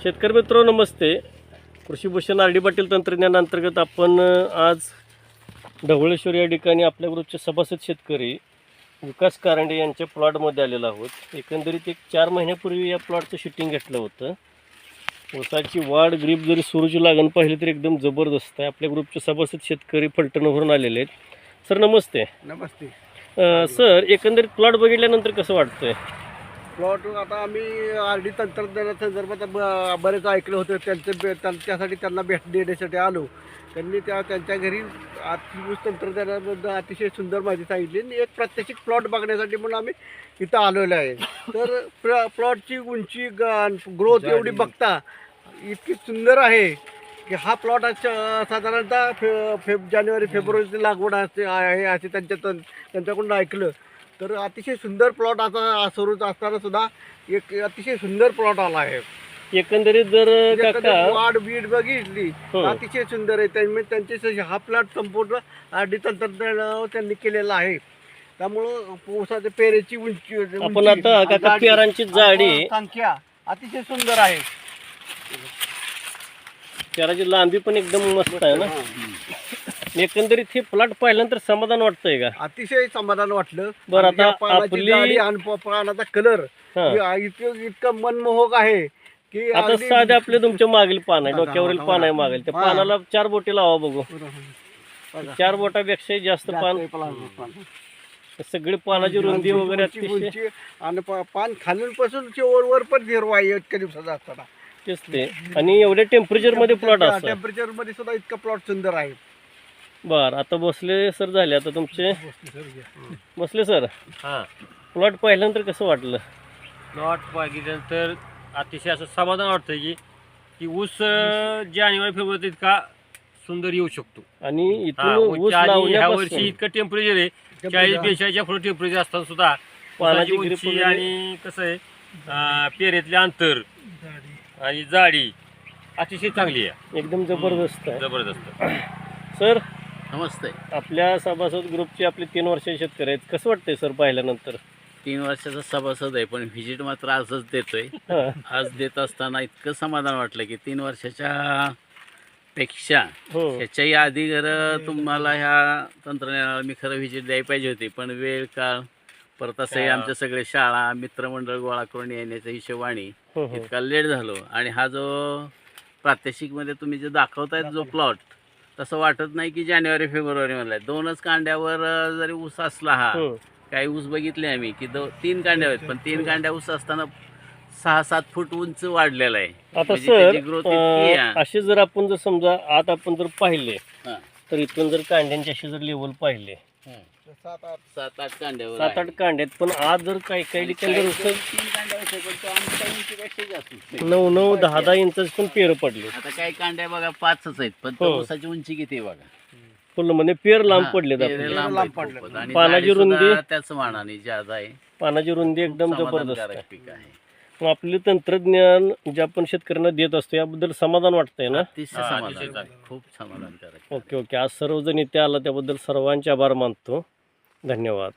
शेतकरी मित्र नमस्ते. कृषीभूषण R D Patil तंत्रज्ञानांतर्गत आपण आज ढवळेश्वर या ठिकाणी आपल्या ग्रुपचे सभासद शेतकरी विकास कारंडे यांच्या प्लॉटमध्ये आलेलो आहोत. एकंदरीत 4 महिन्यापूर्वी या प्लॉटचं शूटिंग घेतलं होतं. ऊसाची वाढ ग्रीप जरी सुरूची लागण पाहिली तर एकदम जबरदस्त आहे. आपल्या ग्रुपचे सभासद शेतकरी फलटणवरून आलेले आहेत. सर नमस्ते. नमस्ते सर, एकंदरीत प्लॉट बघितल्यानंतर कसं वाटतंय? प्लॉट आता आम्ही आर डी तंत्रज्ञानासंदर्भात बरेच ऐकलं होतं. त्यासाठी त्यांना भेट देण्यासाठी आलो. त्यांनी त्यांच्या घरी ऊस तंत्रज्ञानाबद्दल अतिशय सुंदर माहिती सांगितली आणि एक प्रात्यक्षिक प्लॉट बघण्यासाठी म्हणून आम्ही इथं आलेलो आहे. तर प्लॉटची उंची ग्रोथ एवढी बघता इतकी सुंदर आहे की हा प्लॉट साधारणतः जानेवारी फेब्रुवारीची लागवड आहे असे त्यांच्याकडून ऐकलं. तर अतिशय सुंदर प्लॉट आता सुरू असताना सुद्धा एक अतिशय सुंदर प्लॉट आला आहे. एकंदरीत जर काका वाढ बीड बघितली अतिशय सुंदर आहे. त्यांचे हा प्लॉट संपूर्ण आर डी तंत्रज्ञान त्यांनी केलेला आहे. त्यामुळं ऊसाच्या पेरेची उंची आपण आता काका पेरांची जाडी संख्या अतिशय सुंदर आहे. पेराची लांबी पण एकदम मस्त आहे ना. एकंदरीत हे प्लॉट पाहिल्यानंतर समाधान वाटतंय का? अतिशय समाधान वाटलं. बरं, आता पानाची जाडी आणि पानाचा कलर इतकं मनमोहक आहे की आता साधे आपले तुमच्या मागील पान आहे, डोक्यावरील पान आहे मागील, त्या पानाला 4 बोटी लावा बघू. 4 बोटापेक्षाही जास्त पान. सगळी पानाची रुंदी वगैरे अतिशय आणि पान खालूनपासून वर पण हिरवा आहे इतक्या दिवसाचा असताना. तेच ते. आणि एवढ्या टेम्परेचर मध्ये प्लॉट असतो. टेम्परेचर मध्ये सुद्धा इतका प्लॉट सुंदर आहे. बर, आता बसले सर झाले. आता तुमचे बसले सर. हां, प्लॉट पाहिल्यानंतर कसं वाटलं? प्लॉट पाहिल्यानंतर अतिशय असं समाधान वाटतं की ऊस जानेवारी फेब्रुवारीत इतका सुंदर येऊ शकतो. आणि इथून ऊस ह्या वर्षी लावल्यापासून इतकं टेम्परेचर आहे 40-42च्या पुढे टेम्परेचर असताना सुद्धा पानाची ऊसाची grip उंची वगैरे. आणि कसं आहे पेरेतले अंतर आणि जाडी अतिशय चांगली आहे. एकदम जबरदस्त आहे. जबरदस्त. सर नमस्ते. आपल्या सभासद ग्रुपचे आपले 3 वर्षाचे शेतकरी आहेत. कसं वाटतंय सर पाहिल्यानंतर? 3 वर्षाचा सभासद आहे पण व्हिजिट मात्र आजच देतोय. हा. आज देत असताना इतकं समाधान वाटलं की 3 वर्षाच्या पेक्षा हो. ह्याच्याही आधी खरं तुम्हाला ह्या तंत्रज्ञानाला मी खरं व्हिजिट द्यायला पाहिजे होती, पण वेळ काळ परत असंही आमच्या सगळे शाळा मित्रमंडळ गोळा करून येण्याच्या हिशोबाने हो, हो. इतका लेट झालो. आणि हा जो प्रात्यक्षिकमध्ये तुम्ही जे दाखवतायत जो प्लॉट, तसं वाटत नाही की जानेवारी फेब्रुवारी मधला आहे. 2च कांड्यावर जरी ऊस असला हा, हो. काही ऊस बघितले आम्ही की 3 कांड्या आहेत, पण 3 कांड्या ऊस असताना 6-7 फूट उंच वाढलेला आहे. आता म्हणजे सर त्याची growth इतकी आहे. असे जर आपण जर समजा आत आपण जर पाहिले हां. तर इथून जर कांड्यांचे असे जर लेवल पाहिले 7-8 कांड्यावर 7-8 कांडे आहेत. पण आज जर काही ठिकाणी जर ऊस 3 कांड्या होते, पण तो आमच्या उंचीपेक्षा जास्त होते. 9-9, 10-10 इंच पण पेर पडले. आता काही कांड्या बघा 5च आहेत, पण तो हो. ऊसाची उंची किती आहे बघा. फुल म्हणजे पेर लांब हां, पडलेत पेरे आपले. लांब लांब आहेत पडले. खूपच. आणि पानाची जाडी सुद्धा रुंदी त्याच मानाने ज्यादा आहे. पानाची रुंदी एकदम जबरदस्त समाधानकारक आहे. पीक आहे. मग आपले तंत्रज्ञान जे आपण शेतकऱ्यांना देत असतो याबद्दल समाधान वाटतंय ना? अतिशय हां, समाधान अतिशय चांगलं. खूप समाधानकारक. ओके. आज सर्वजण इथे आला त्याबद्दल सर्वांचे आभार मानतो. धन्यवाद.